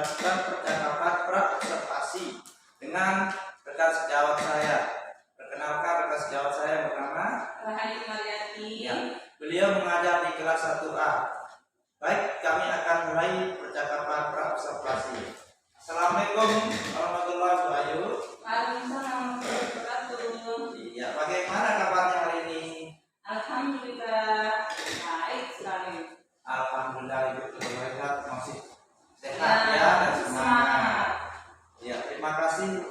melakukan percakapan pra-observasi dengan rekan sejawat saya. Perkenalkan, rekan sejawat saya bernama Rahayu Mariati. Ya, beliau mengajar di kelas 1A. Baik, kami akan mulai percakapan pra-observasi. Assalamualaikum warahmatullahi wabarakatuh. Waalaikumsalam warahmatullahi wabarakatuh. Iya, bagaimana kabarnya hari ini? Alhamdulillah baik sekali. Alhamdulillah, Ibu terlihat masih sehat ya dan semangat. Ya, terima kasih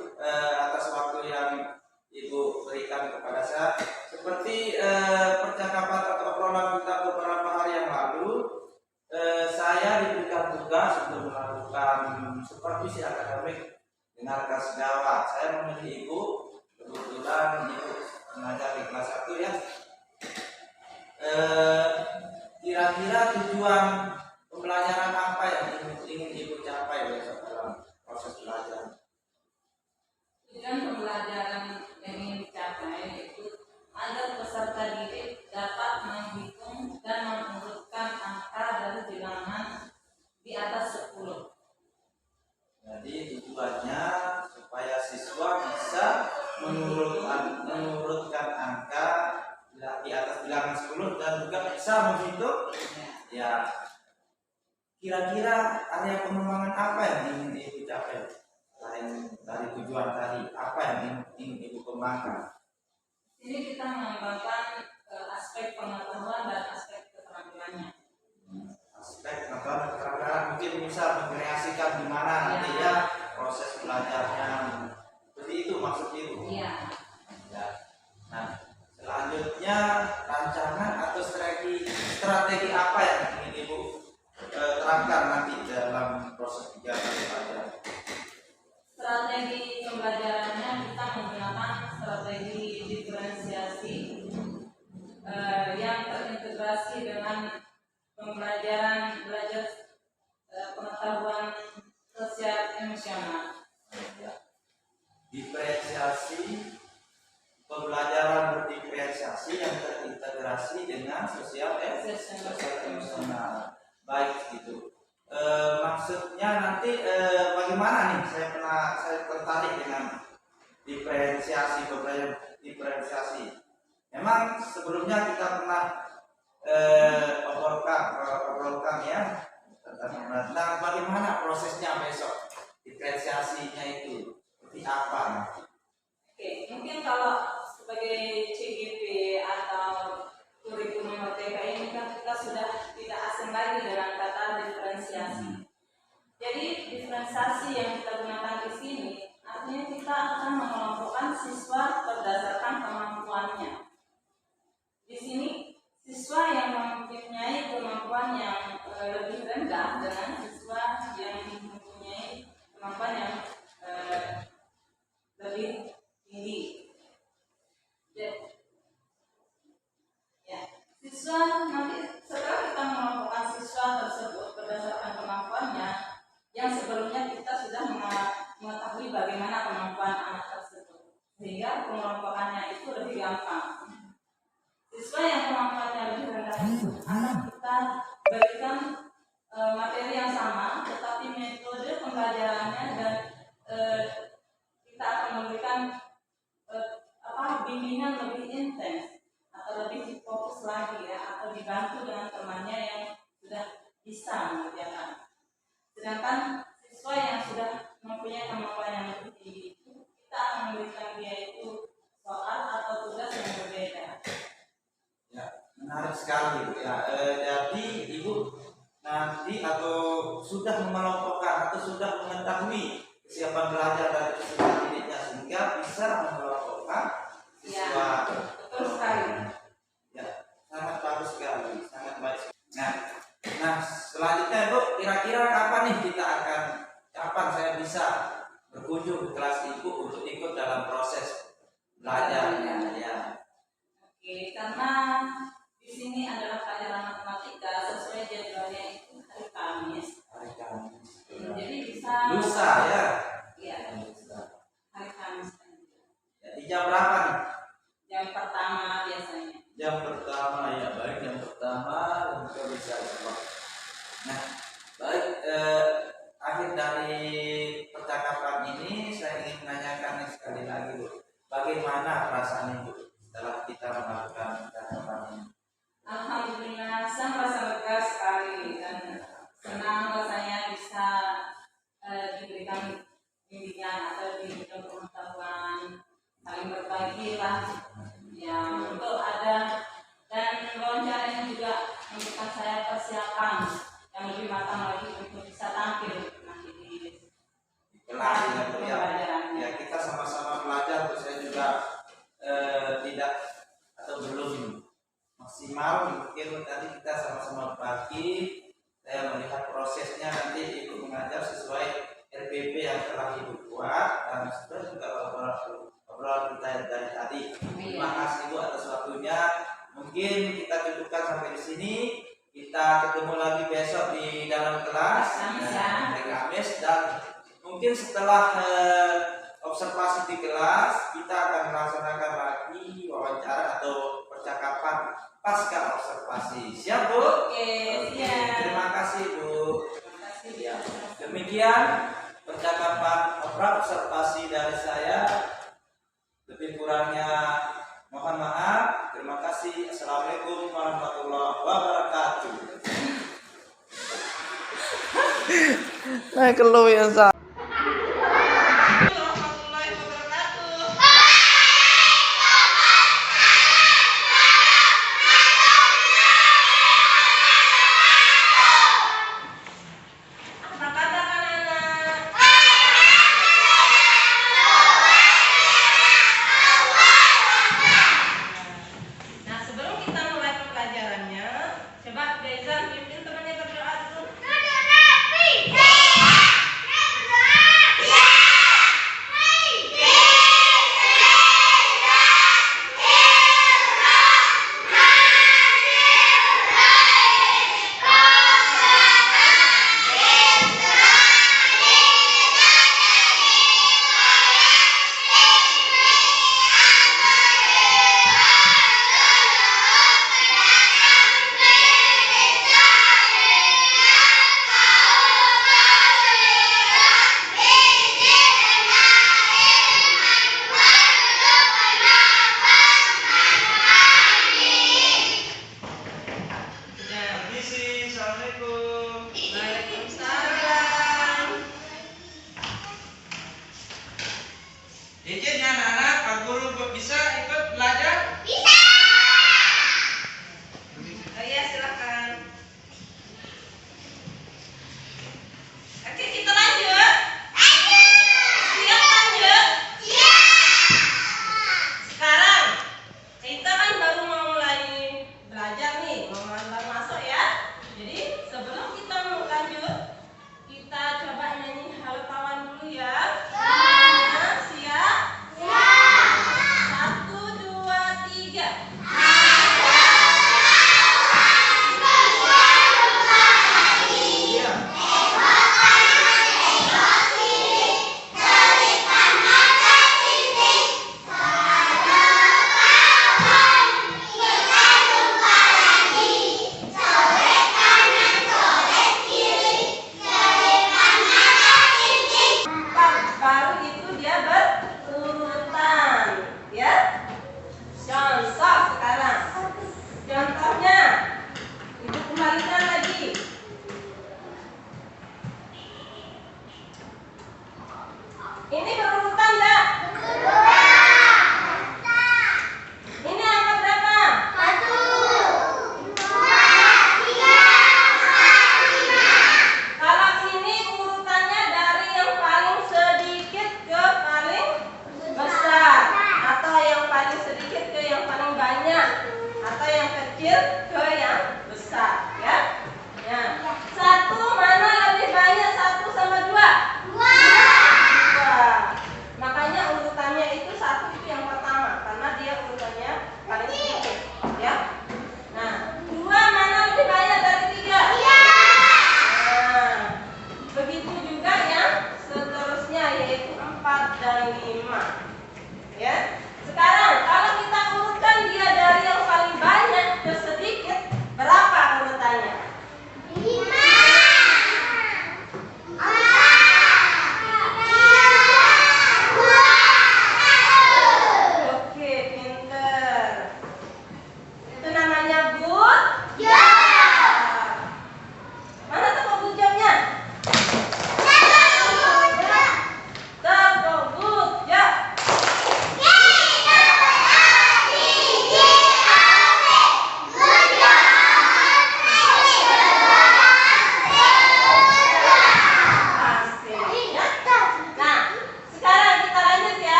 atas waktu yang Ibu berikan kepada saya. Seperti percakapan atau obrolan kita beberapa hari yang lalu, saya diberikan tugas untuk melakukan supervisi akademik dengan rekan sejawat. Saya memilih Ibu, kebetulan Ibu mengajar di kelas 1 ya. Kira-kira tujuan pembelajaran apa yang ingin Ibu capai besok dalam proses belajar? Tujuan pembelajaran yang ingin dicapai itu agar peserta didik dapat menghitung dan mengurutkan angka dari bilangan di atas 10. Jadi tujuannya supaya siswa bisa mengurutkan angka di atas bilangan 10 dan juga bisa menghitung. Ya, kira-kira area pengembangan apa yang ingin Ibu capai selain dari tujuan tadi? Apa yang ingin Ibu kembangkan? Ini kita mengembangkan aspek pengetahuan dan aspek keterampilannya. Aspek keterampilan mungkin bisa mengkreasikan di mana nanti ya proses belajarnya. Seperti itu maksud Ibu. Iya. Ya. Nah, selanjutnya rancangan atau strategi apa yang ingin Ibu terapkan nanti dalam proses kegiatan belajar? Strategi pembelajarannya kita menggunakan strategi diferensiasi yang terintegrasi dengan pembelajaran pengetahuan sosial emosional. Diferensiasi, pembelajaran berdiferensiasi yang terintegrasi dengan sosial emosional. Baik gitu. Maksudnya nanti bagaimana nih? Saya tertarik dengan diferensiasi, pembelajaran diferensiasi. Memang sebelumnya kita pernah obrolkan ya tentang bagaimana prosesnya besok diferensiasinya itu seperti apa? Oke, mungkin kalau sebagai CGP atau kurikulum merdeka ini kan kita sudah tidak asing lagi dengan kata diferensiasi. Jadi diferensiasi yang kita gunakan di sini artinya kita akan mengelompokkan siswa berdasarkan kemampuannya. Di sini siswa yang mempunyai kemampuan yang lebih rendah dengan siswa yang mempunyai kemampuan yang lebih tinggi. Ya, siswa nanti setelah kita mengelompokkan siswa tersebut berdasarkan kemampuannya, yang sebelumnya kita sudah mengetahui bagaimana kemampuan anak tersebut, sehingga pengelompokannya itu lebih gampang. Siswa yang kemampuannya lebih rendah itu akan kita berikan materi yang sama, tetapi metode pembelajarannya dan kita akan memberikan bimbingan lebih intens atau lebih fokus lagi ya, atau dibantu dengan temannya yang sudah bisa mengerjakan. Sedangkan siswa yang sudah mempunyai kemampuan yang lebih tinggi itu kita akan memberikan dia itu soal atau tugas yang berbeda. Ya, menarik sekali ya. Jadi Ibu nanti atau sudah mengelompokkan atau sudah mengetahui kesiapan belajar dari peserta didiknya sehingga bisa mengelompokkan siswa. Ya, betul sekali. Ya, sangat bagus sekali, sangat baik. Nah, selanjutnya Bu, kira-kira kapan saya bisa berkunjung ke kelas Ibu untuk ikut dalam proses belajarnya? Ya. Oke, karena di sini adalah pelajaran matematika sesuai jadwalnya itu hari Kamis. Hari Kamis. Jadi bisa. Lusa ya. Iya. Lusa. Hari Kamis. Ya, di jam berapa nih? Jam pertama biasanya. Jam pertama ya, baik jam pertama dan juga bisa cepat. Nah, baik akhir dari perasaan Ibu setelah kita melakukan percakapan ini? Alhamdulillah, saya merasa lega sekali dan senang rasanya bisa diberikan bimbingan atau diberikan pengetahuan, saling berbagi lah ya, untuk ada, dan wawancara ini juga memberikan saya persiapan yang lebih matang lagi untuk bisa tampil nanti di Kelas ya, Bu, ya. pembelajarannya. Ya, kita sama-sama belajar. Terus saya juga tidak atau belum maksimal, mungkin tadi kita sama-sama berbagi. Saya melihat prosesnya, nanti Ibu mengajar sesuai RPP yang telah Ibu buat dan sesuai juga obrolan kita yang tadi. Terima kasih Ibu atas waktunya. Mungkin kita cukupkan sampai di sini. Kita ketemu lagi besok di dalam kelas hari Kamis, dan mungkin setelah observasi di kelas kita akan melaksanakan lagi wawancara atau percakapan pasca observasi. Siap Bu? Oke, siap. Terima kasih Bu. Terima kasih. Ya, demikian percakapan observasi dari saya. Lebih kurangnya mohon maaf. Terima kasih. Assalamualaikum warahmatullahi wabarakatuh. Nah, kalau ya sa. Warahmatullahi wabarakatuh. Apa kabar anak-anak? Nah, sebelum kita mulai pembelajarannya, coba Deza pimpin temannya berdoa dulu. Assalamualaikum. Waalaikumsalam. Izin ya anak-anak, Pak Guru bisa ikut belajar? Oh iya, silakan. Oke, kita lanjut. Siap lanjut? Sekarang kita kan baru mau mulai belajar nih, baru masuk ya. Jadi sebelum kita mau lanjut, kita coba nyanyi Halo Kawan dulu ya. Nah, siap? Satu, dua, tiga. Iya. Baru itu dia berurutan, ya. Contoh sekarang. Contohnya, Ibu kembalikan lagi. Ini berurutan enggak? Ini angka berapa? Kalau ini urutannya dari yang paling sedikit ke paling besar, atau yang paling sedikit ke yang paling banyak, atau yang kecil ke yang besar, ya. Ya. Satu mana lebih banyak, satu sama dua? Dua.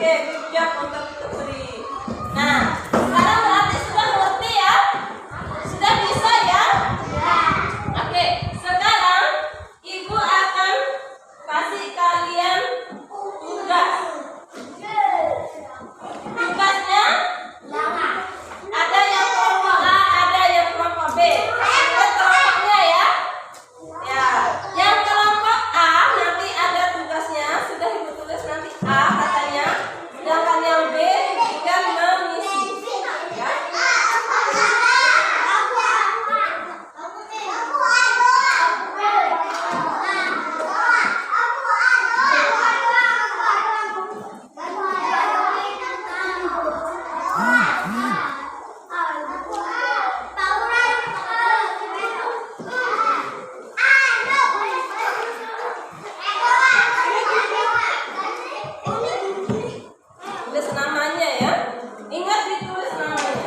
Oke, good job untuk Putri. Nah, sekarang berarti sudah ngerti ya? Sudah bisa ya? Oke, sekarang Ibu akan kasih kalian tugas. Tugasnya ada yang kelompok A, ada yang kelompok B. Ingat kelompoknya ya. Ya, yang kelompok A nanti ada tugasnya, sudah Ibu tulis nanti A katanya. Sedangkan yang B tinggal mengisi. Ya. Tulis namanya ya. Ingat ditulis namanya.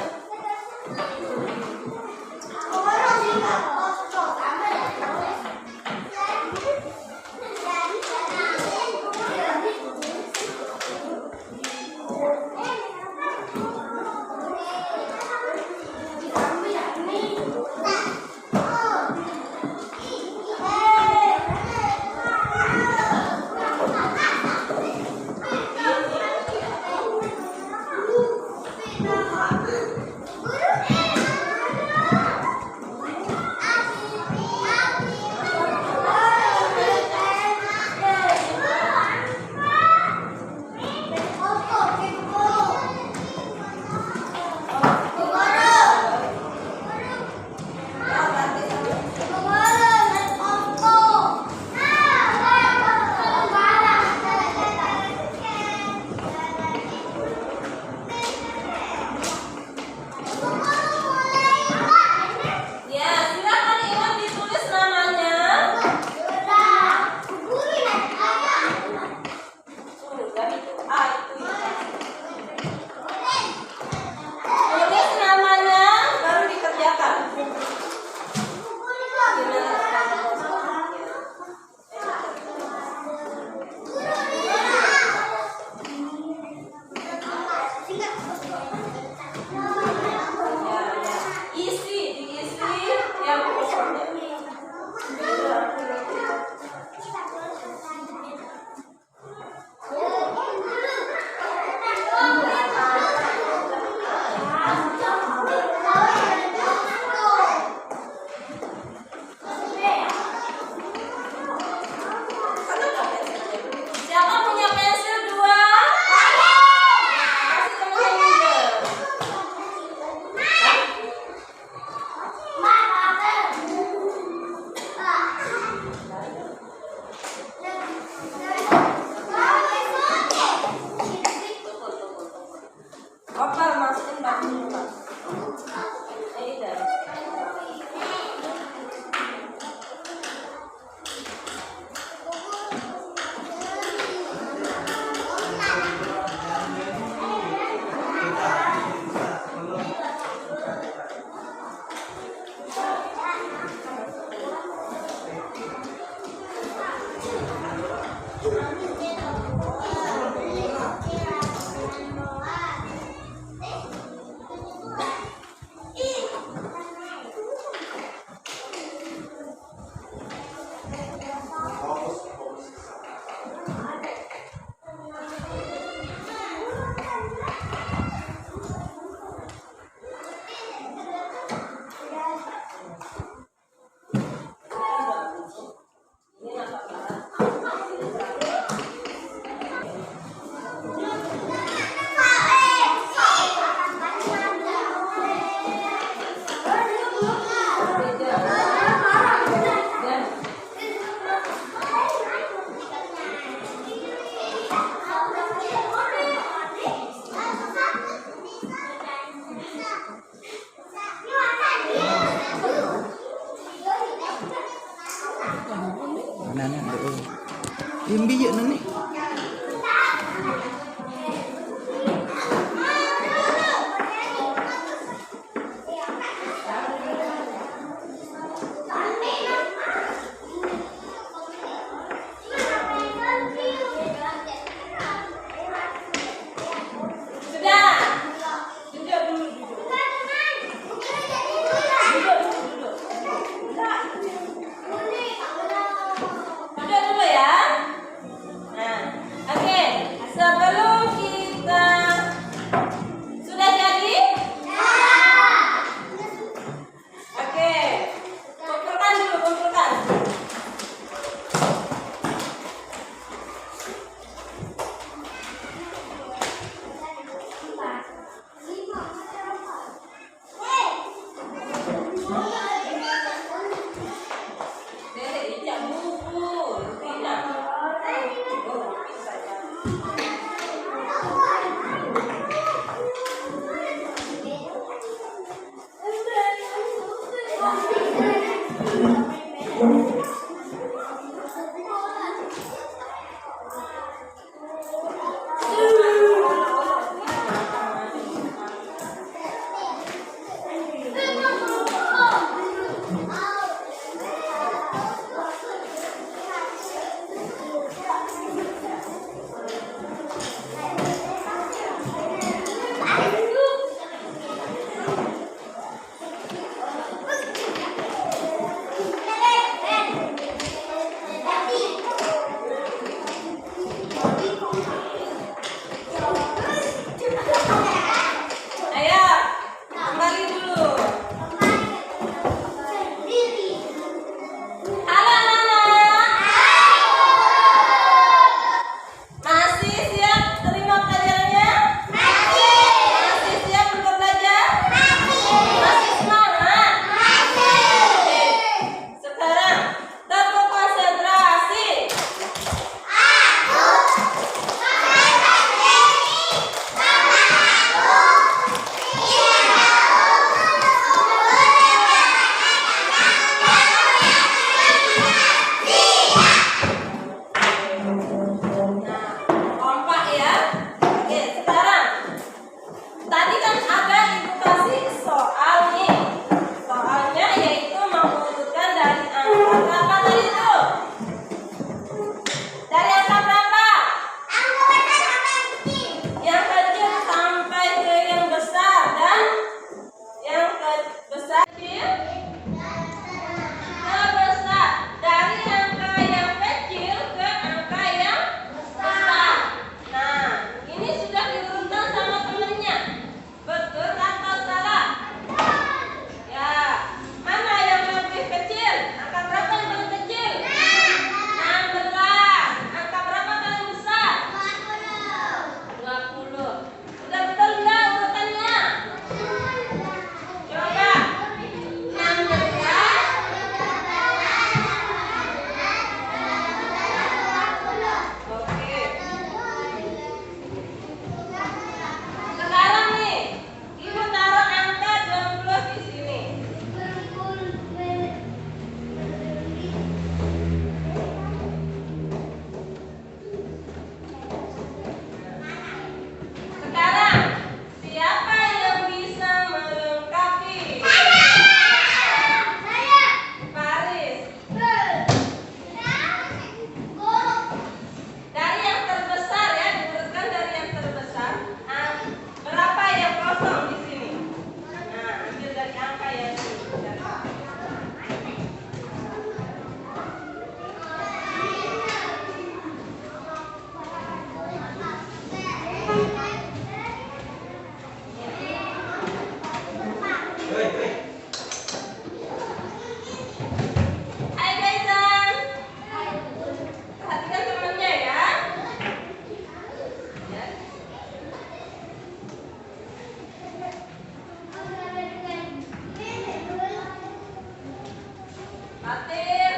Ya, silakan ingat ditulis namanya. Dari A itu. Tulis namanya baru dikerjakan. Diisi yang pokoknya. Siapa punya pensil 2? Kasih teman juga. Opal masukin batu dulu. Ini dah. Mana ada? Imbi je nani. Siapa yang bisa melengkapi? Paris. Dari yang terbesar ya, diurutkan dari yang terbesar. Berapa yang kosong di sini? Nah, ambil dari angka yang ini. Hai Gaizan. Perhatikan temannya ya. Ya. Fatir.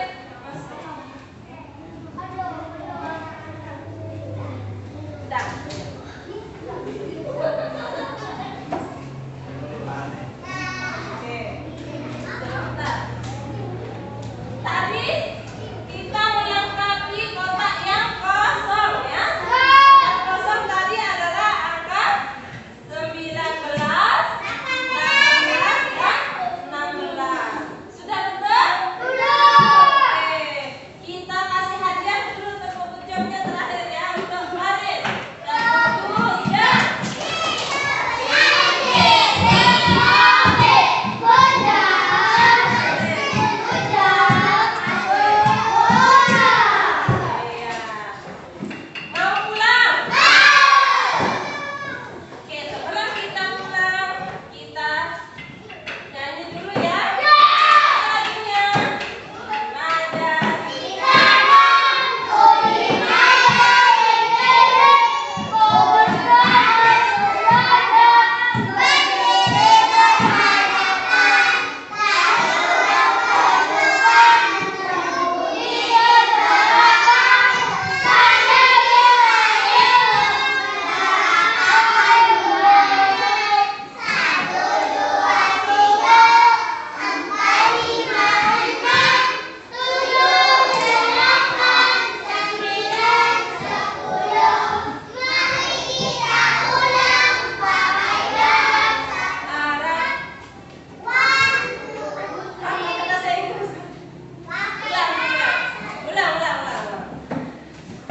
Dah. Oke. Sebentar. Tadi kita melengkapi kotak yang kosong ya. Yang kosong tadi adalah angka 19, 18 dan 16. Sudah betul? Oke. Kita kasih hadiah dulu tepuk ucapnya terakhir ya untuk Faris. Satu, ya. Iya. Mau pulang? Oke, sebelum kita pulang, kita nyanyi dulu ya. Lagunya. Nada arah. Apa kata saya Inggris? Ulang.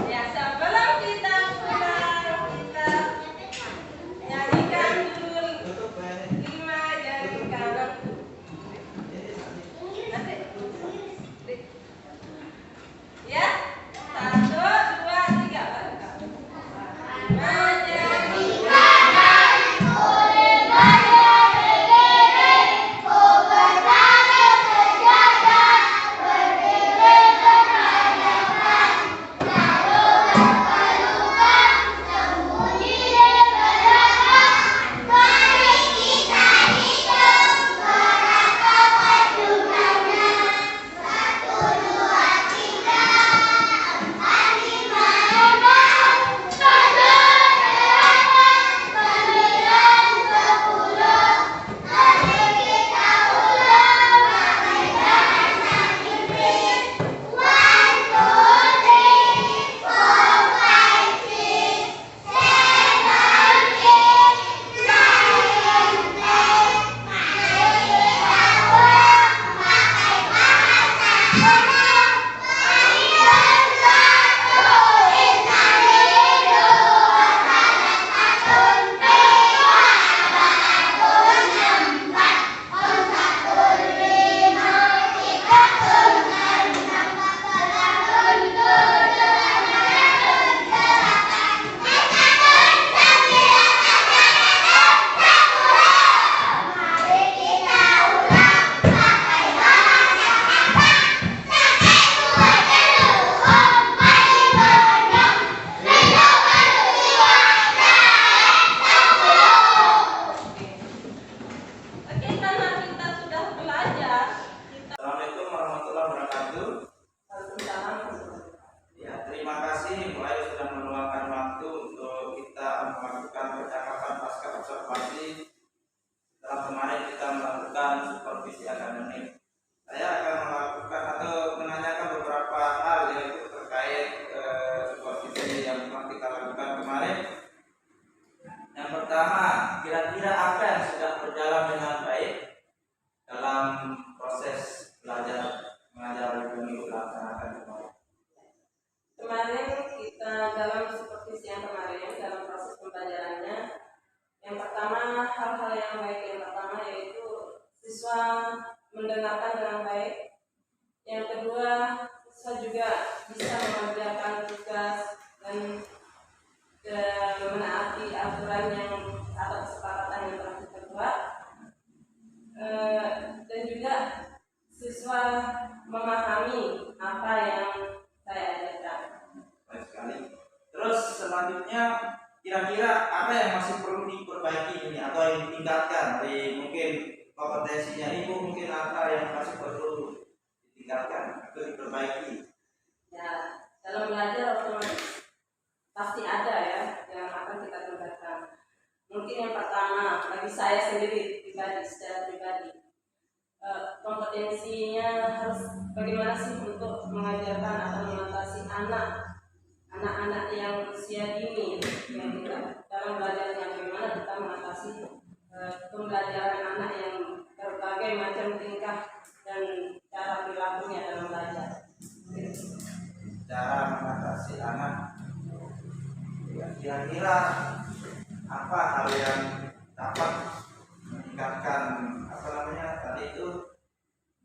Ya, sebelum kita pulang, kita nyanyikan dulu 5 jari kanan. Nanti. Ya, 1, 2, 3. 5 jari Oke, karena kita sudah belajar, kita Assalamualaikum warahmatullahi wabarakatuh. Waalaikumsalam. Ya, terima kasih mulai sudah meluangkan waktu untuk kita melakukan percakapan pasca observasi. Setelah kemarin kita melakukan supervisi akademik, saya akan melakukan atau menanyakan beberapa hal yaitu terkait supervisi yang telah kita lakukan kemarin. Yang pertama pertama, kira-kira apa yang sudah berjalan dengan baik dalam proses belajar mengajar Ibu dilaksanakan kemarin? Kemarin kita dalam supervisi yang kemarin dalam proses pembelajarannya, yang pertama hal-hal yang baik yang pertama yaitu siswa mendengarkan dengan baik. Yang kedua, siswa juga bisa mengerjakan tugas dan menaati aturan yang atau kesepakatan yang telah kita buat. Dan juga siswa memahami apa yang saya ajarkan. Baik sekali. Terus selanjutnya, kira-kira apa yang masih perlu diperbaiki ini atau yang ditingkatkan dari mungkin kompetensinya Ibu, mungkin apa yang masih perlu ditingkatkan atau diperbaiki? Ya, dalam belajar otomatis pasti ada ya yang akan kita tingkatkan. Mungkin yang pertama bagi saya sendiri secara pribadi, kompetensinya harus bagaimana sih untuk mengajarkan atau mengatasi anak-anak yang usia dini, yang kita dalam belajarnya bagaimana kita mengatasi pembelajaran anak yang berbagai macam tingkah dan cara perilakunya dalam belajar. Cara mengatasi anak, ya, kira-kira apa hal yang dapat meningkatkan apa namanya tadi itu,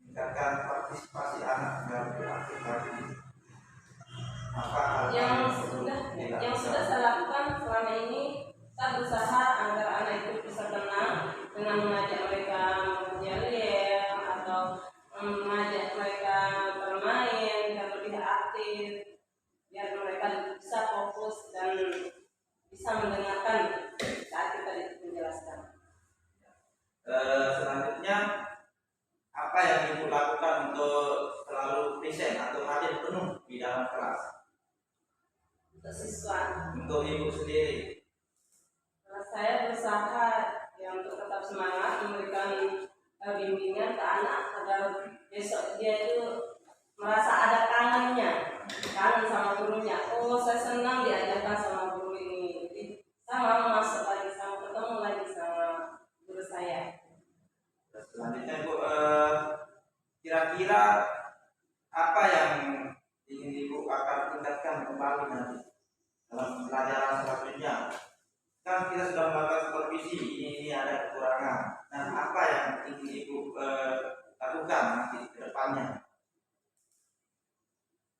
meningkatkan partisipasi anak dalam perilaku ini? Apa hal yang sudah saya lakukan selama ini, saya berusaha agar anak itu bisa tenang dengan mengajak mereka menjadi atau mengajak mereka bermain dan lebih aktif biar mereka bisa fokus dan bisa mendengarkan saat kita menjelaskan. Selanjutnya, apa yang Ibu lakukan untuk selalu present atau hadir penuh di dalam kelas? Untuk siswa, Untuk Ibu sendiri, saya berusaha ya, untuk tetap semangat memberikan bimbingan ke anak agar besok dia itu merasa ada kangen sama gurunya. Oh, saya senang diajarkan sama guru ini. Jadi, saya mau masuk lagi sama ketemu lagi sama guru saya. selanjutnya Ibu, kira-kira apa yang ingin Ibu akan tingkatkan kembali nanti dalam pelajaran selanjutnya? Kan kita sudah melakukan supervisi, ini ada kekurangan. Dan apa yang ingin Ibu lakukan nanti ke depannya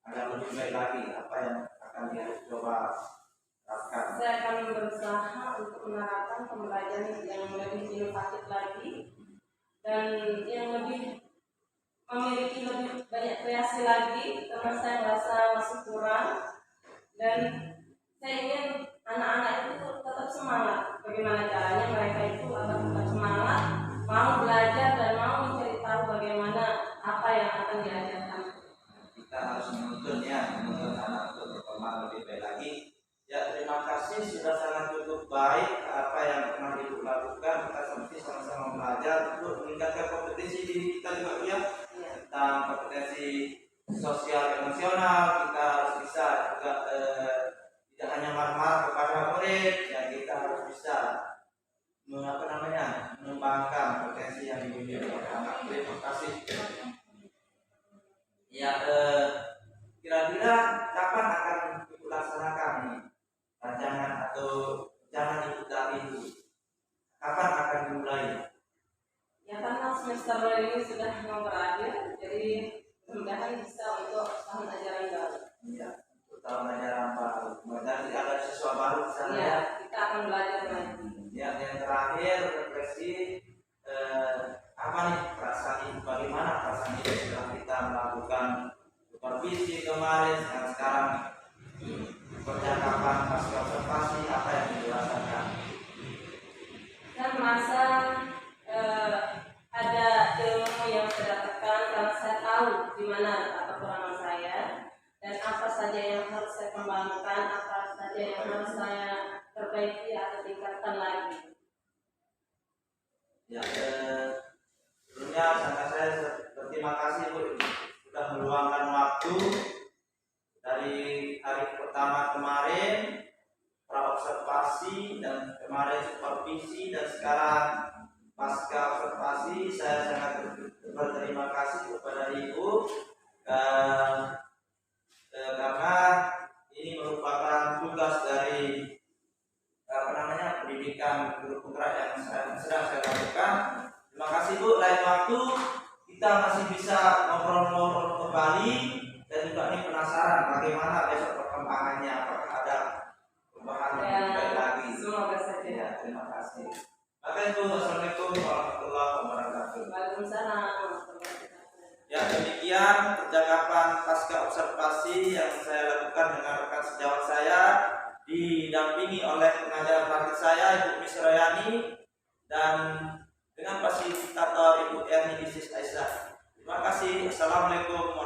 agar lebih baik lagi? Apa yang akan Ibu coba lakukan? Saya akan berusaha untuk menerapkan pembelajaran yang lebih inovatif lagi dan yang lebih memiliki lebih banyak kreasi lagi, karena saya merasa masih kurang. Dan saya ingin anak-anak itu tetap semangat. Bagaimana caranya mereka itu agar tetap semangat, mau belajar dan mau mencari tahu bagaimana apa yang akan diajarkan. Kita harus menuntun anak untuk berkembang lebih baik lagi. Ya, terima kasih sudah sangat cukup baik apa yang pernah Ibu lakukan. Kita sama-sama belajar untuk meningkatkan kompetensi diri kita juga ya, tentang kompetensi sosial emosional. Kita harus bisa juga tidak hanya marah-marah kepada murid, yang kita harus bisa mengembangkan potensi yang dimiliki oleh anak. Terima kasih. Ya, kira-kira kapan akan Ibu laksanakan ini rancangan atau rencana Ibu dari Ibu? Kapan akan dimulai? Ya, karena semester ini sudah mau berakhir, jadi mudah-mudahan bisa untuk tahun ajaran baru. Iya, untuk tahun ajaran baru. Nanti ada siswa baru di sana. Ya, kita akan belajar lagi. Ya, yang terakhir refleksi apa nih perasaan Ibu? Bagaimana perasaan Ibu setelah kita melakukan supervisi kemarin dan sekarang percakapan pasca observasi, apa yang dirasakan? Saya merasa ada ilmu yang saya dapatkan karena saya tahu di mana kekurangan saya dan apa saja yang harus saya kembangkan, apa saja yang harus saya perbaiki atau tingkatkan lagi. Ya, sebelumnya saya berterima kasih Bu sudah meluangkan waktu dari hari pertama kemarin observasi dan kemarin supervisi dan sekarang pasca observasi. Saya sangat berterima kasih kepada Ibu karena ini merupakan tugas dari pendidikan guru penggerak yang sedang saya lakukan. Terima kasih Bu. Lain waktu kita masih bisa ngobrol-ngobrol kembali dan juga ini penasaran bagaimana besok perkembangannya, apakah ada perubahan yang lebih baik lagi. Semoga saja. Ya, terima kasih. Maka itu Assalamualaikum warahmatullahi wabarakatuh. Waalaikumsalam warahmatullahi wabarakatuh. Ya, demikian percakapan pasca observasi yang saya lakukan dengan rekan sejawat saya, didampingi oleh pengajar praktik saya Ibu Misroyani dan dengan fasilitator Ibu Erni Isis Aisyah. Terima kasih. Assalamualaikum